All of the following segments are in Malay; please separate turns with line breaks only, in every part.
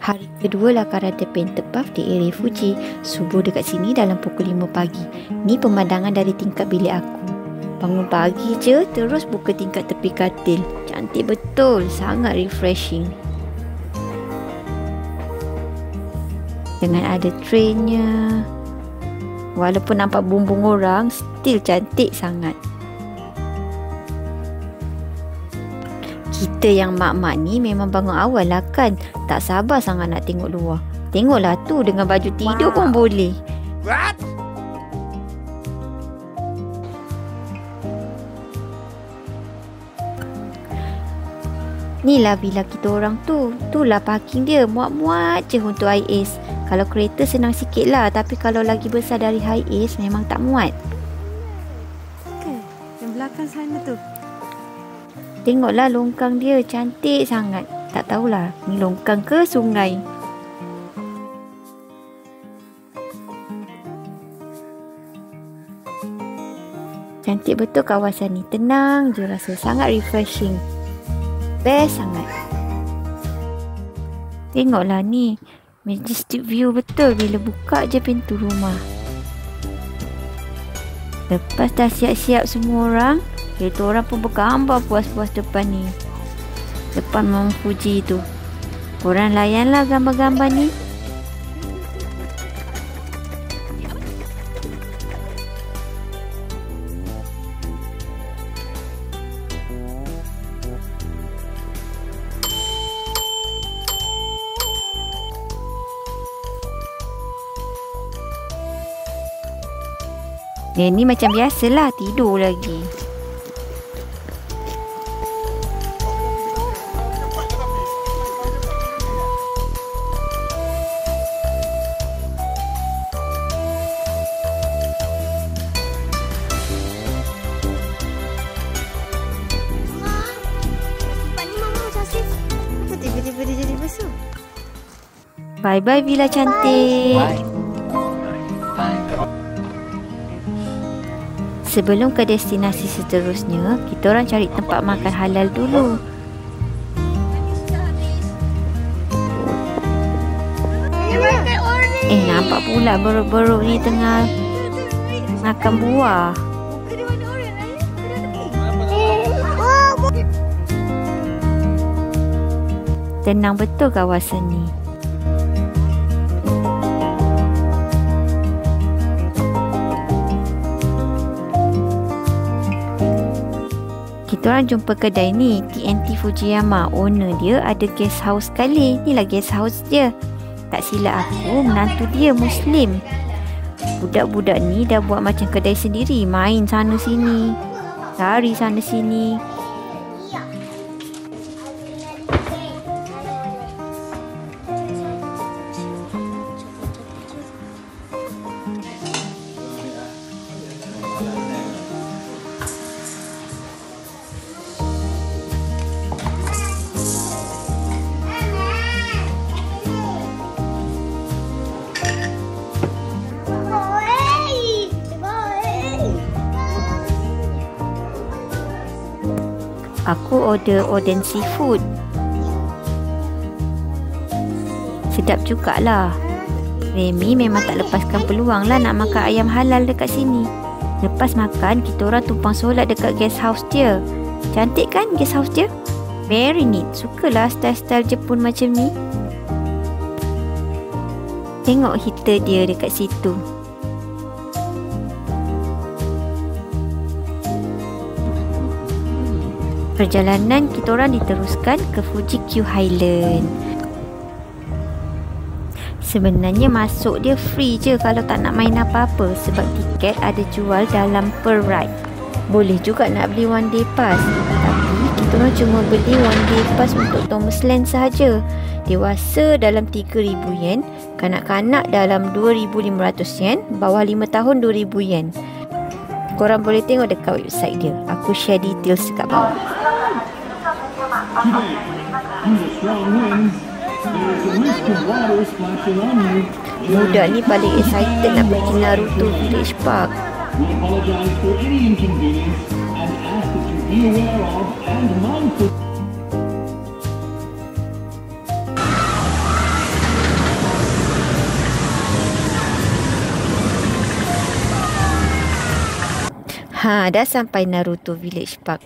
Hari kedua lakaran terpen tepaf di area Fuji. Subuh dekat sini dalam pukul 5 pagi. Ni pemandangan dari tingkap bilik aku. Bangun pagi je terus buka tingkap tepi katil. Cantik betul, sangat refreshing. Dengan ada trainnya. Walaupun nampak bumbung orang, still cantik sangat. Kita yang mak-mak ni memang bangun awal lah kan. Tak sabar sangat nak tengok luar. Tengoklah tu, dengan baju tidur pun boleh. What? Ni lah villa kita orang tu. Itulah parking dia. Muat-muat je untuk Hiace. Kalau kereta senang sikit lah. Tapi kalau lagi besar dari Hiace memang tak muat. Okay. Yang belakang sana tu. Tengoklah longkang dia, cantik sangat. Tak tahulah ni longkang ke sungai. Cantik betul kawasan ni. Tenang je rasa, sangat refreshing. Best sangat. Tengoklah ni, majestic view betul bila buka je pintu rumah. Lepas dah siap-siap semua orang, kita orang pun bergambar puas-puas depan ni. Depan Mount Fuji tu. Korang layanlah gambar-gambar ni. Ni macam biasalah, tidur lagi. Bye-bye villa cantik. Sebelum ke destinasi seterusnya, kita orang cari tempat makan halal dulu. Nampak pula beruk-beruk ni tengah makan buah. Tenang betul kawasan ni. Kita orang jumpa kedai ni, TNT Fujiyama. Owner dia ada guest house sekali. Inilah guest house dia. Tak silap aku, menantu dia Muslim. Budak-budak ni dah buat macam kedai sendiri. Main sana sini, lari sana sini. Aku order oden seafood. Sedap jugalah. Remy memang tak lepaskan peluang lah nak makan ayam halal dekat sini. Lepas makan, kita orang tumpang solat dekat guest house dia. Cantik kan guest house dia? Very neat. Sukalah style-style Jepun macam ni. Tengok heater dia dekat situ. Perjalanan kita orang diteruskan ke Fuji Q Highland. Sebenarnya masuk dia free je kalau tak nak main apa-apa, sebab tiket ada jual dalam per ride. Boleh juga nak beli one day pass, tapi kita orang cuma beli one day pass untuk Thomas Land sahaja. Dewasa dalam 3,000 yen, kanak-kanak dalam 2,500 yen, bawah 5 tahun 2,000 yen. Korang boleh tengok dekat website dia. Aku share details dekat bawah. Budak ni paling excited nak pergi Naruto Village Park. Dah sampai Naruto Village Park.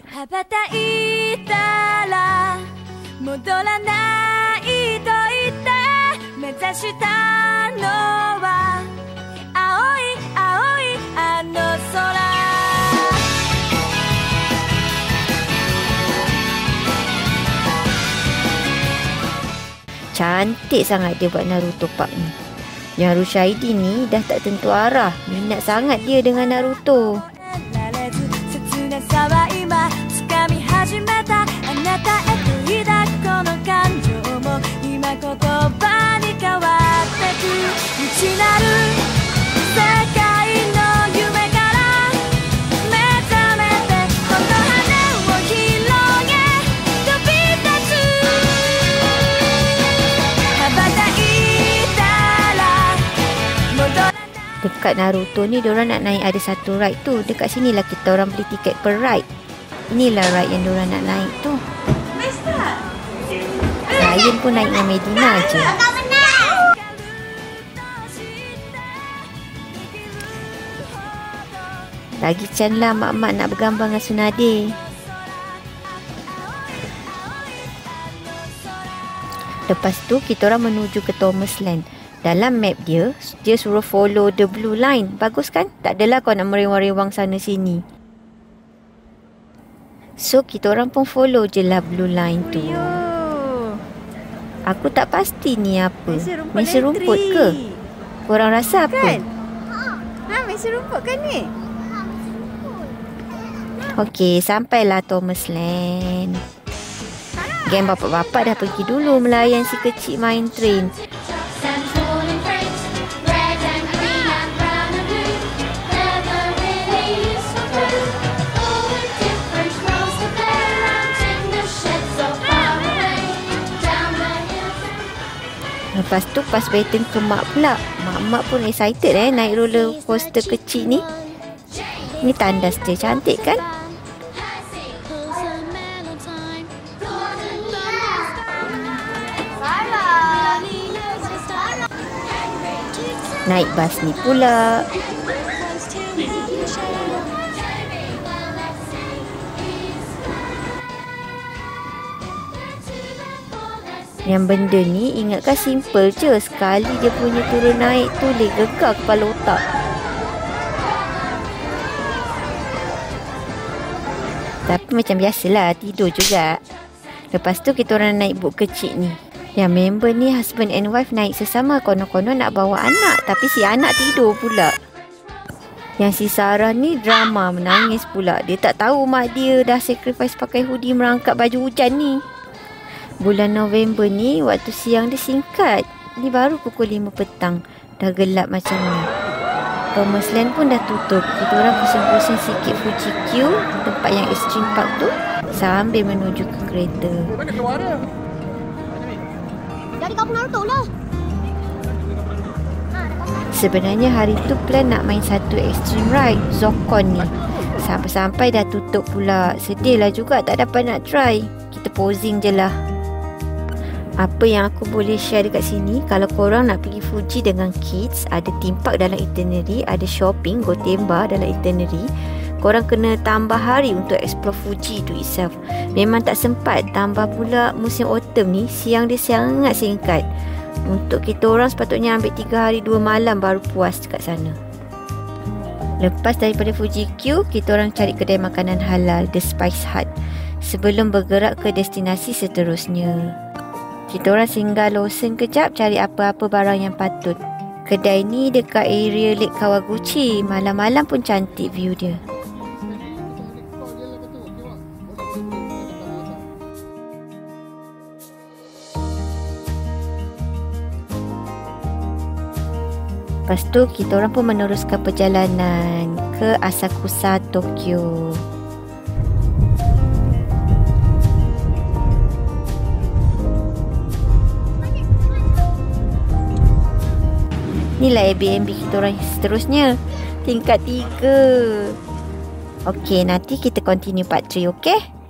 Cantik sangat dia buat Naruto Park ni. Yang Rushaidi ni dah tak tentu arah. Minat sangat dia dengan Naruto. Dekat Naruto ni diorang nak naik ada satu ride tu. Dekat sini lah kita orang beli tiket per ride. Inilah ride yang diorang nak naik tu. Ryan pun naik dengan Medina je. Lagi Chan lah mak-mak nak bergambar dengan Tsunade. Lepas tu kita orang menuju ke Thomas Land. Dalam map dia suruh follow the blue line. Bagus kan? Tak adalah kau nak merewang-rewang sana sini. So kita orang pun follow je lah blue line tu. Aku tak pasti ni apa. Meja rumput ke? Korang rasa apa? Kan?
Meja rumput kan ni?
Okey, sampailah Thomas Land. Geng bapak-bapak dah pergi dulu melayan si kecil main train. Lepas tu pas baton ke mak pula. Mak-mak pun excited naik roller coaster kecil ni. Ni tandas dia, cantik kan? Naik bas ni pula. Yang benda ni ingatkan simple je. Sekali dia punya turun naik tu boleh gegar kepala otak. Tapi macam biasalah, tidur juga. Lepas tu kita orang naik boat kecil ni. Yang member ni husband and wife naik sesama. Konon-konon nak bawa anak, tapi si anak tidur pula. Yang si Sarah ni drama, menangis pula. Dia tak tahu mak dia dah sacrifice pakai hoodie merangkap baju hujan ni. Bulan November ni waktu siang dia singkat. Ni baru pukul 5 petang. Dah gelap macam ni. Thomas Land pun dah tutup. Kita orang pusing-pusing sikit Fuji Q, tempat yang Extreme Park tu, sambil menuju ke kereta.
Jadi kau Naruto lah.
Sebenarnya hari tu plan nak main satu extreme ride, Zocon ni. Sampai-sampai dah tutup pula. Sedih lah juga tak dapat nak try. Kita posing je lah. Apa yang aku boleh share dekat sini, kalau korang nak pergi Fuji dengan kids, ada theme park dalam itinerary, ada shopping, Gotemba dalam itinerary. Korang kena tambah hari untuk explore Fuji tu itself. Memang tak sempat. Tambah pula musim autumn ni, siang dia sangat singkat. Untuk kita orang sepatutnya ambil 3 hari 2 malam baru puas dekat sana. Lepas daripada Fuji Q, kita orang cari kedai makanan halal, The Spice Hut, sebelum bergerak ke destinasi seterusnya. Kita orang singgah Lawson kejap cari apa-apa barang yang patut. Kedai ni dekat area Lake Kawaguchi. Malam-malam pun cantik view dia. Lepas tu kita orang pun meneruskan perjalanan ke Asakusa, Tokyo. Inilah Airbnb kita orang seterusnya. Tingkat 3. Okey, nanti kita continue part 3, okey?